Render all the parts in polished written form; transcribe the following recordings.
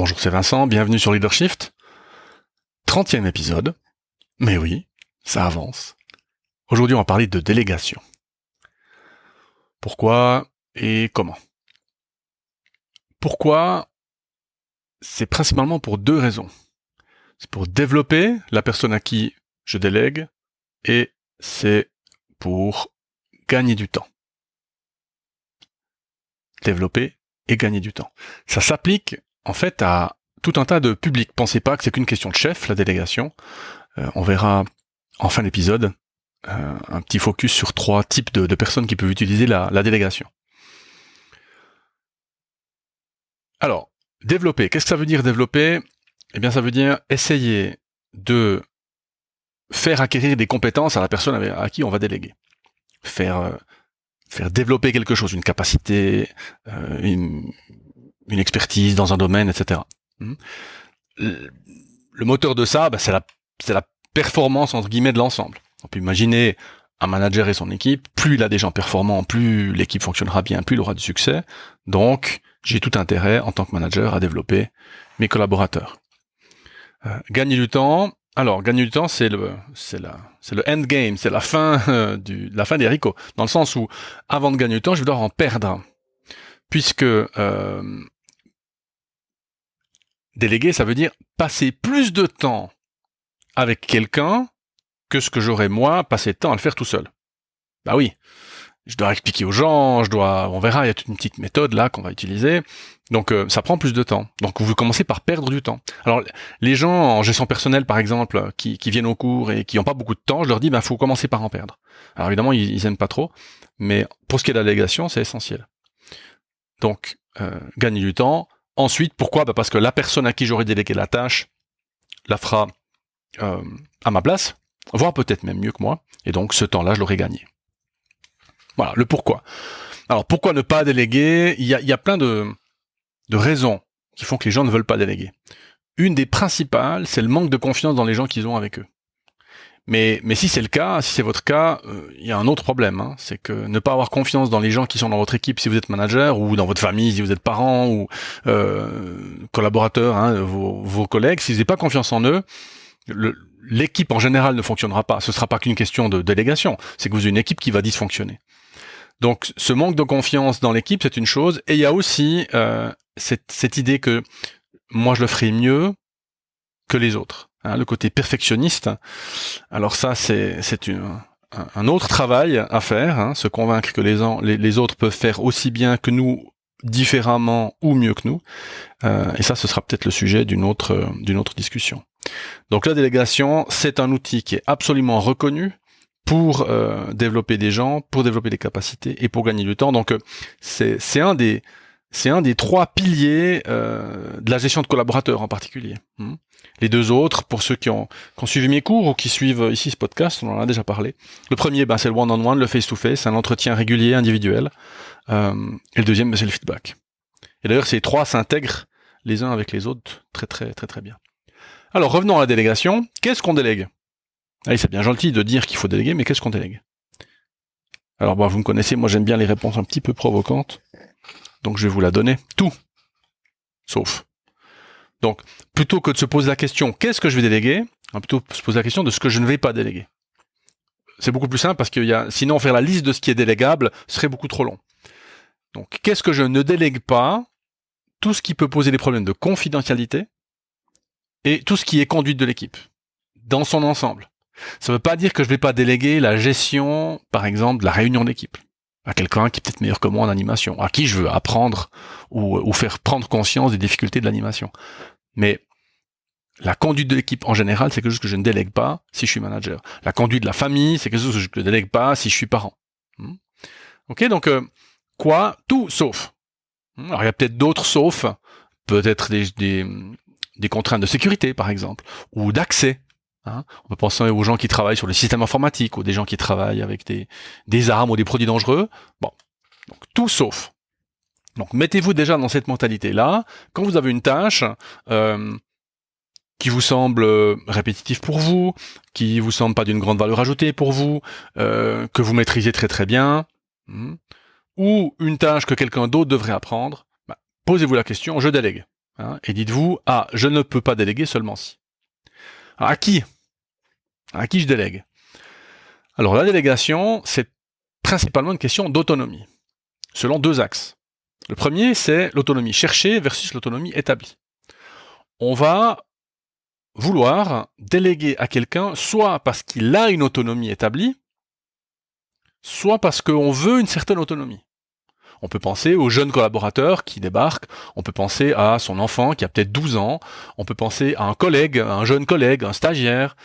Bonjour, c'est Vincent, bienvenue sur Leadershift. 30e épisode. Mais oui, ça avance. Aujourd'hui, on va parler de délégation. Pourquoi et comment? Pourquoi? C'est principalement pour deux raisons. C'est pour développer la personne à qui je délègue et c'est pour gagner du temps. Développer et gagner du temps. Ça s'applique en fait à tout un tas de publics. Pensez pas que c'est qu'une question de chef, la délégation. On verra en fin d'épisode un petit focus sur trois types de personnes qui peuvent utiliser la délégation. Alors, développer. Qu'est-ce que ça veut dire développer? Eh bien, ça veut dire essayer de faire acquérir des compétences à la personne à qui on va déléguer. Faire développer quelque chose, une capacité, une expertise dans un domaine, etc. Le moteur de ça, c'est la performance entre guillemets de l'ensemble. On peut imaginer un manager et son équipe, plus il a des gens performants, plus l'équipe fonctionnera bien, plus il aura du succès. Donc, j'ai tout intérêt en tant que manager à développer mes collaborateurs. Gagner du temps. Alors, gagner du temps, c'est le endgame, c'est la fin la fin des haricots, dans le sens où, avant de gagner du temps, je vais devoir en perdre, puisque déléguer, ça veut dire passer plus de temps avec quelqu'un que ce que j'aurais moi passé de temps à le faire tout seul. Bah oui, je dois expliquer aux gens, on verra, il y a toute une petite méthode là qu'on va utiliser. Donc ça prend plus de temps. Donc vous commencez par perdre du temps. Alors les gens en gestion personnelle par exemple qui viennent au cours et qui n'ont pas beaucoup de temps, je leur dis faut commencer par en perdre. Alors évidemment ils aiment pas trop, mais pour ce qui est de la délégation, c'est essentiel. Donc gagner du temps. Ensuite, pourquoi? Parce que la personne à qui j'aurais délégué la tâche la fera à ma place, voire peut-être même mieux que moi, et donc ce temps-là, je l'aurai gagné. Voilà, le pourquoi. Alors, pourquoi ne pas déléguer? Il y a plein de raisons qui font que les gens ne veulent pas déléguer. Une des principales, c'est le manque de confiance dans les gens qu'ils ont avec eux. Mais si c'est le cas, si c'est votre cas, il y a un autre problème, c'est que ne pas avoir confiance dans les gens qui sont dans votre équipe si vous êtes manager, ou dans votre famille si vous êtes parent, ou collaborateurs, vos collègues, si vous n'avez pas confiance en eux, l'équipe en général ne fonctionnera pas. Ce sera pas qu'une question de délégation, c'est que vous avez une équipe qui va dysfonctionner. Donc ce manque de confiance dans l'équipe, c'est une chose, et il y a aussi cette idée que moi je le ferai mieux que les autres. Le côté perfectionniste. Alors ça, c'est un autre travail à faire, se convaincre que les autres peuvent faire aussi bien que nous, différemment ou mieux que nous. Et ça, ce sera peut-être le sujet d'une autre discussion. Donc la délégation, c'est un outil qui est absolument reconnu pour développer des gens, pour développer des capacités et pour gagner du temps. Donc c'est un des trois piliers de la gestion de collaborateurs en particulier. Les deux autres, pour ceux qui ont suivi mes cours ou qui suivent ici ce podcast, on en a déjà parlé. Le premier, c'est le one-on-one, le face-to-face, un entretien régulier, individuel. Et le deuxième, c'est le feedback. Et d'ailleurs, ces trois s'intègrent les uns avec les autres très très très très bien. Alors, revenons à la délégation. Qu'est-ce qu'on délègue? Allez, c'est bien gentil de dire qu'il faut déléguer, mais qu'est-ce qu'on délègue? Alors, vous me connaissez, moi j'aime bien les réponses un petit peu provocantes. Donc je vais vous la donner. Tout. Sauf. Donc, plutôt que de se poser la question, qu'est-ce que je vais déléguer? On va plutôt se poser la question de ce que je ne vais pas déléguer. C'est beaucoup plus simple parce que sinon faire la liste de ce qui est délégable serait beaucoup trop long. Donc, qu'est-ce que je ne délègue pas? Tout ce qui peut poser des problèmes de confidentialité et tout ce qui est conduite de l'équipe, dans son ensemble. Ça ne veut pas dire que je ne vais pas déléguer la gestion, par exemple, de la réunion d'équipe à quelqu'un qui est peut-être meilleur que moi en animation, à qui je veux apprendre ou faire prendre conscience des difficultés de l'animation. Mais la conduite de l'équipe en général, c'est quelque chose que je ne délègue pas si je suis manager. La conduite de la famille, c'est quelque chose que je ne délègue pas si je suis parent. Ok, donc tout sauf. Alors il y a peut-être d'autres sauf, peut-être des contraintes de sécurité par exemple, ou d'accès. On peut penser aux gens qui travaillent sur le système informatique ou des gens qui travaillent avec des armes ou des produits dangereux. Bon, donc tout sauf. Donc mettez-vous déjà dans cette mentalité-là. Quand vous avez une tâche qui vous semble répétitive pour vous, qui vous semble pas d'une grande valeur ajoutée pour vous, que vous maîtrisez très très bien, ou une tâche que quelqu'un d'autre devrait apprendre, posez-vous la question, je délègue. Hein, et dites-vous, ah, je ne peux pas déléguer seulement si. Alors, à qui? À qui je délègue? Alors la délégation, c'est principalement une question d'autonomie, selon deux axes. Le premier, c'est l'autonomie cherchée versus l'autonomie établie. On va vouloir déléguer à quelqu'un soit parce qu'il a une autonomie établie, soit parce qu'on veut une certaine autonomie. On peut penser aux jeunes collaborateurs qui débarquent, on peut penser à son enfant qui a peut-être 12 ans, on peut penser à un collègue, un jeune collègue, un stagiaire,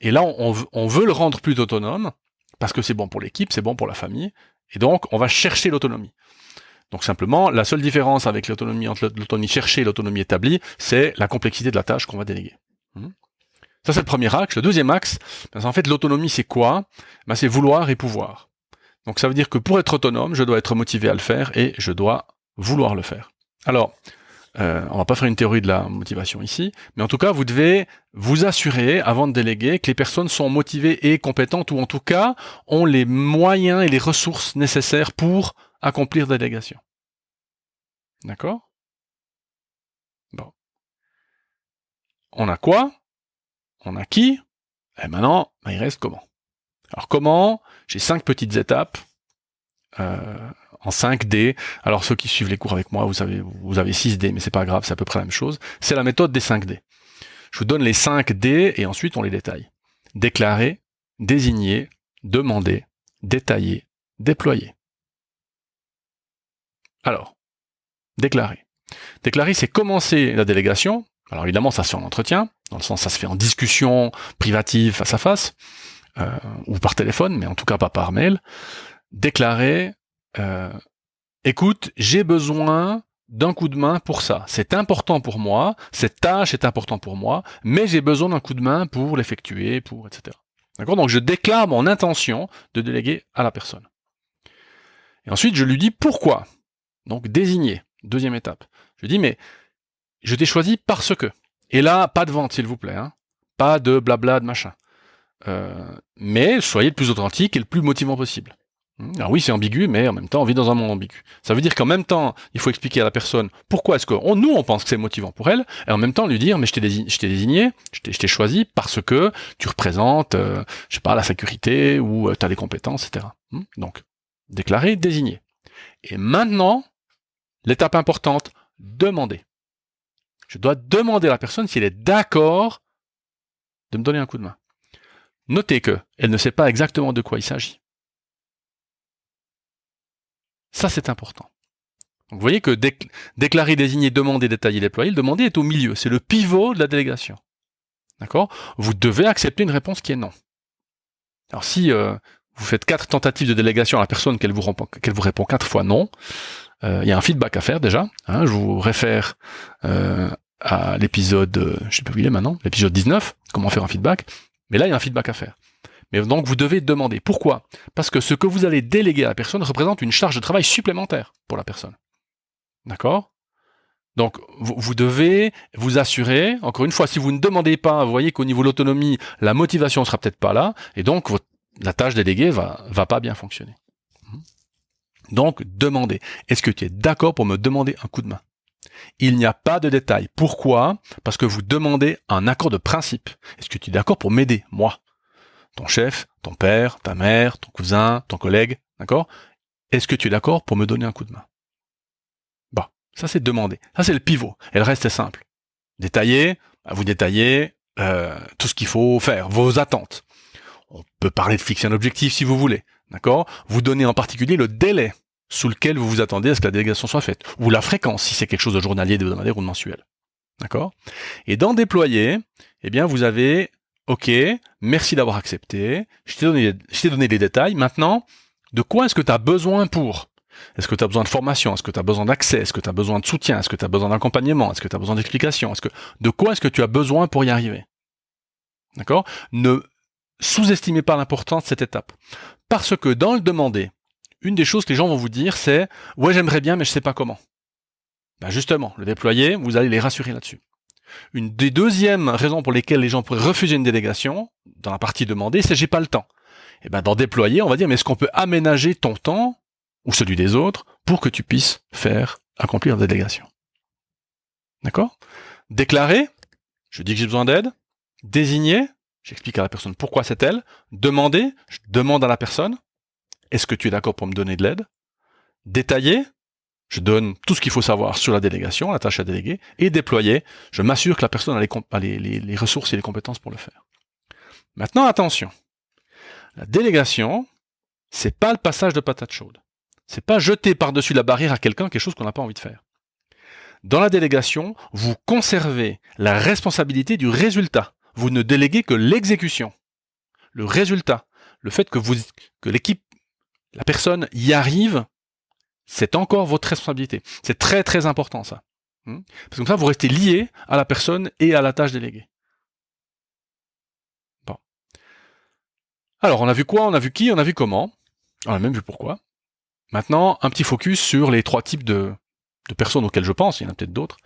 et là on veut le rendre plus autonome, parce que c'est bon pour l'équipe, c'est bon pour la famille, et donc on va chercher l'autonomie. Donc simplement, la seule différence avec l'autonomie entre l'autonomie cherchée et l'autonomie établie, c'est la complexité de la tâche qu'on va déléguer. Ça c'est le premier axe. Le deuxième axe, en fait l'autonomie c'est quoi? C'est vouloir et pouvoir. Donc ça veut dire que pour être autonome, je dois être motivé à le faire et je dois vouloir le faire. Alors, on va pas faire une théorie de la motivation ici, mais en tout cas, vous devez vous assurer, avant de déléguer, que les personnes sont motivées et compétentes, ou en tout cas, ont les moyens et les ressources nécessaires pour accomplir la délégation. D'accord? Bon. On a quoi? On a qui? Et maintenant, il reste comment? Alors comment? J'ai 5 petites étapes en 5D. Alors ceux qui suivent les cours avec moi, vous avez 6D, mais c'est pas grave, c'est à peu près la même chose. C'est la méthode des 5D. Je vous donne les 5D et ensuite on les détaille. Déclarer, désigner, demander, détailler, déployer. Alors, déclarer. Déclarer, c'est commencer la délégation. Alors évidemment, ça se fait en entretien, dans le sens ça se fait en discussion privative face à face, ou par téléphone, mais en tout cas pas par mail. Déclarer, écoute, j'ai besoin d'un coup de main pour ça. C'est important pour moi, cette tâche est importante pour moi, mais j'ai besoin d'un coup de main pour l'effectuer, etc. D'accord? Donc je déclare mon intention de déléguer à la personne. Et ensuite, je lui dis pourquoi. Donc désigner, deuxième étape. Je dis, mais je t'ai choisi parce que. Et là, pas de vente, s'il vous plaît. Hein. Pas de blabla, de machin. Mais soyez le plus authentique et le plus motivant possible. Alors oui, c'est ambigu, mais en même temps, on vit dans un monde ambigu. Ça veut dire qu'en même temps, il faut expliquer à la personne pourquoi est-ce que nous, on pense que c'est motivant pour elle, et en même temps lui dire, mais je t'ai désigné, je t'ai choisi parce que tu représentes, je sais pas, la sécurité, ou tu as des compétences, etc. Donc, déclarer, désigner. Et maintenant, l'étape importante, demander. Je dois demander à la personne si elle est d'accord de me donner un coup de main. Notez que elle ne sait pas exactement de quoi il s'agit. Ça, c'est important. Donc, vous voyez que déclarer, désigner, demander, détailler, déployer, le demander est au milieu. C'est le pivot de la délégation. D'accord? Vous devez accepter une réponse qui est non. Alors, si vous faites 4 tentatives de délégation à la personne qu'elle vous répond 4 fois non, il y a un feedback à faire déjà. Hein, je vous réfère à l'épisode, je sais pas où il est maintenant, l'épisode 19, comment faire un feedback. Mais là, il y a un feedback à faire. Mais donc, vous devez demander. Pourquoi? Parce que ce que vous allez déléguer à la personne représente une charge de travail supplémentaire pour la personne. D'accord? Donc, vous devez vous assurer, encore une fois, si vous ne demandez pas, vous voyez qu'au niveau de l'autonomie, la motivation ne sera peut-être pas là, et donc la tâche déléguée va pas bien fonctionner. Donc, demandez. Est-ce que tu es d'accord pour me demander un coup de main? Il n'y a pas de détails. Pourquoi? Parce que vous demandez un accord de principe. Est-ce que tu es d'accord pour m'aider, moi? Ton chef, ton père, ta mère, ton cousin, ton collègue, d'accord? Est-ce que tu es d'accord pour me donner un coup de main? Bah, ça c'est demander. Ça c'est le pivot. Et le reste est simple. Détailler, vous détaillez tout ce qu'il faut faire, vos attentes. On peut parler de fixer un objectif si vous voulez, d'accord? Vous donnez en particulier le délai sous lequel vous vous attendez à ce que la délégation soit faite, ou la fréquence si c'est quelque chose de journalier, de hebdomadaire ou de mensuel, d'accord? Et dans déployer, eh bien vous avez ok, merci d'avoir accepté, je t'ai donné les détails. Maintenant, de quoi est-ce que tu as besoin pour? Est-ce que tu as besoin de formation? Est-ce que tu as besoin d'accès? Est-ce que tu as besoin de soutien? Est-ce que tu as besoin d'accompagnement? Est-ce que tu as besoin d'explication? De quoi est-ce que tu as besoin pour y arriver? D'accord? Ne sous-estimez pas l'importance de cette étape. Parce que dans le demander, une des choses que les gens vont vous dire, c'est « Ouais, j'aimerais bien, mais je sais pas comment. » Ben justement, le déployer, vous allez les rassurer là-dessus. Une des deuxièmes raisons pour lesquelles les gens pourraient refuser une délégation, dans la partie demandée, c'est « J'ai pas le temps. » Et ben dans déployer, on va dire « Mais est-ce qu'on peut aménager ton temps ou celui des autres pour que tu puisses accomplir la délégation ?» D'accord ? Déclarer, je dis que j'ai besoin d'aide. Désigner, j'explique à la personne pourquoi c'est elle. Demander, je demande à la personne, est-ce que tu es d'accord pour me donner de l'aide ? Détailler, je donne tout ce qu'il faut savoir sur la délégation, la tâche à déléguer. Et déployer, je m'assure que la personne a les ressources et les compétences pour le faire. Maintenant, attention. La délégation, c'est pas le passage de patate chaude. C'est pas jeter par-dessus la barrière à quelqu'un quelque chose qu'on n'a pas envie de faire. Dans la délégation, vous conservez la responsabilité du résultat. Vous ne déléguez que l'exécution. Le résultat, le fait que l'équipe, la personne y arrive, c'est encore votre responsabilité. C'est très très important ça. Parce que comme ça, vous restez lié à la personne et à la tâche déléguée. Bon. Alors, on a vu quoi ? On a vu qui ? On a vu comment ? On a même vu pourquoi. Maintenant, un petit focus sur les 3 types de personnes auxquelles je pense, il y en a peut-être d'autres.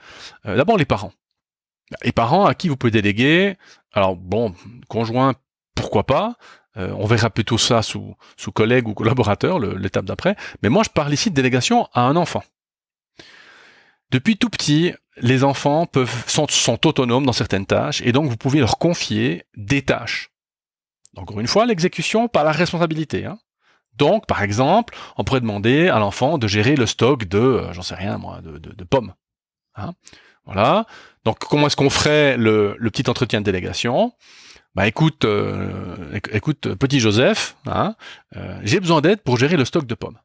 D'abord, les parents. Les parents à qui vous pouvez déléguer, alors bon, conjoint, pourquoi pas, on verra plutôt ça sous collègue ou collaborateur, l'étape d'après, mais moi je parle ici de délégation à un enfant. Depuis tout petit, les enfants sont autonomes dans certaines tâches, et donc vous pouvez leur confier des tâches. Donc, encore une fois, l'exécution, pas la responsabilité, hein. Donc, par exemple, on pourrait demander à l'enfant de gérer le stock de, j'en sais rien moi, de pommes. Hein, voilà. Donc, comment est-ce qu'on ferait le petit entretien de délégation ? Bah, écoute, petit Joseph, hein, j'ai besoin d'aide pour gérer le stock de pommes.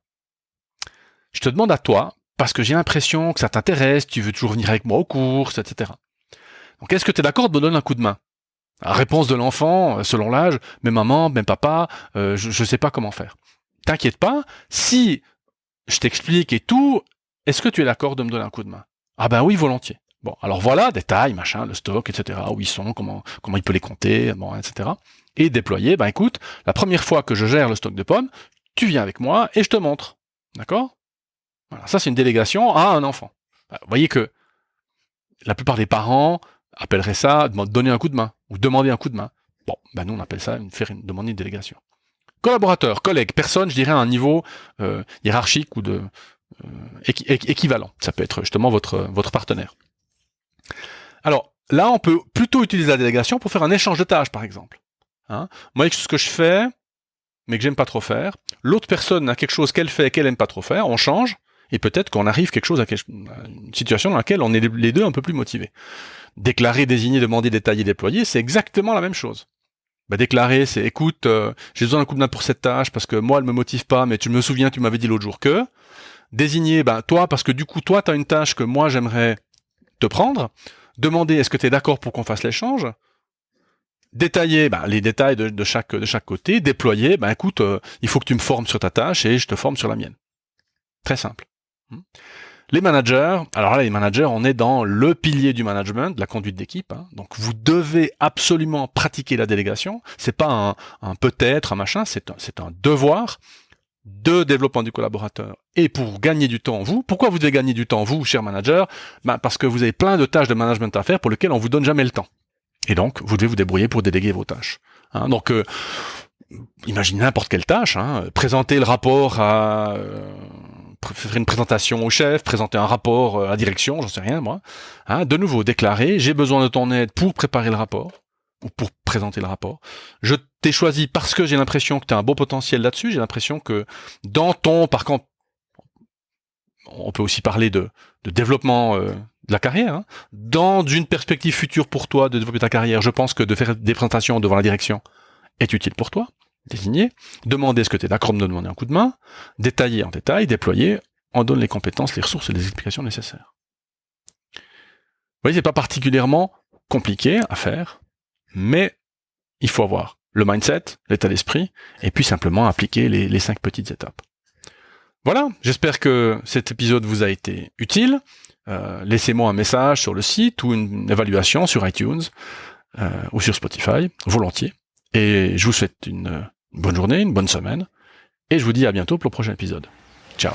Je te demande à toi, parce que j'ai l'impression que ça t'intéresse, tu veux toujours venir avec moi aux courses, etc. Donc, est-ce que tu es d'accord de me donner un coup de main ? La réponse de l'enfant, selon l'âge, mais maman, même papa, je sais pas comment faire. T'inquiète pas, si je t'explique et tout, est-ce que tu es d'accord de me donner un coup de main ? Ah ben oui, volontiers. Bon, alors voilà, détails, machin, le stock, etc., où ils sont, comment il peut les compter, bon, etc. Et déployer, ben écoute, la première fois que je gère le stock de pommes, tu viens avec moi et je te montre. D'accord ? Voilà, ça c'est une délégation à un enfant. Vous voyez que la plupart des parents appelleraient ça donner un coup de main, ou demander un coup de main. Bon, ben nous on appelle ça demander une délégation. Collaborateur, collègue, personne, je dirais à un niveau hiérarchique ou de équivalent. Ça peut être justement votre partenaire. Alors, là, on peut plutôt utiliser la délégation pour faire un échange de tâches, par exemple. Hein, moi, ce que je fais, mais que j'aime pas trop faire, l'autre personne a quelque chose qu'elle fait et qu'elle aime pas trop faire, on change, et peut-être qu'on arrive à une situation dans laquelle on est les deux un peu plus motivés. Déclarer, désigner, demander, détailler, déployer, c'est exactement la même chose. Bah, déclarer, c'est écoute, j'ai besoin d'un coup de main pour cette tâche parce que moi elle me motive pas, mais tu me souviens, tu m'avais dit l'autre jour que. Désigner, bah toi, parce que du coup toi t'as une tâche que moi j'aimerais te prendre. Demander, est-ce que tu es d'accord pour qu'on fasse l'échange ? Détailler, bah, les détails de chaque côté. Déployer, bah écoute, il faut que tu me formes sur ta tâche et je te forme sur la mienne. Très simple. Les managers, alors là, les managers, on est dans le pilier du management, de la conduite d'équipe. Hein. Donc, vous devez absolument pratiquer la délégation. C'est pas un peut-être, un machin, c'est un devoir de développement du collaborateur. Et pour gagner du temps, vous, pourquoi vous devez gagner du temps, vous, cher manager ? Ben, parce que vous avez plein de tâches de management à faire pour lesquelles on vous donne jamais le temps. Et donc, vous devez vous débrouiller pour déléguer vos tâches. Hein. Donc, imaginez n'importe quelle tâche. Hein. Présenter le rapport à... faire une présentation au chef, présenter un rapport à la direction, j'en sais rien moi. Hein, de nouveau, déclarer, j'ai besoin de ton aide pour préparer le rapport, ou pour présenter le rapport. Je t'ai choisi parce que j'ai l'impression que tu as un beau potentiel là-dessus, j'ai l'impression que dans ton, par contre, on peut aussi parler de développement de la carrière, hein. Dans une perspective future pour toi de développer ta carrière, je pense que de faire des présentations devant la direction est utile pour toi. Désigner, demander est-ce que tu es d'accord de me demander un coup de main, détailler en détail, déployer, on donne les compétences, les ressources et les explications nécessaires. Vous voyez, c'est pas particulièrement compliqué à faire, mais il faut avoir le mindset, l'état d'esprit, et puis simplement appliquer les 5 petites étapes. Voilà, j'espère que cet épisode vous a été utile. Laissez-moi un message sur le site ou une évaluation sur iTunes ou sur Spotify, volontiers. Et je vous souhaite une bonne journée, une bonne semaine, et je vous dis à bientôt pour le prochain épisode. Ciao.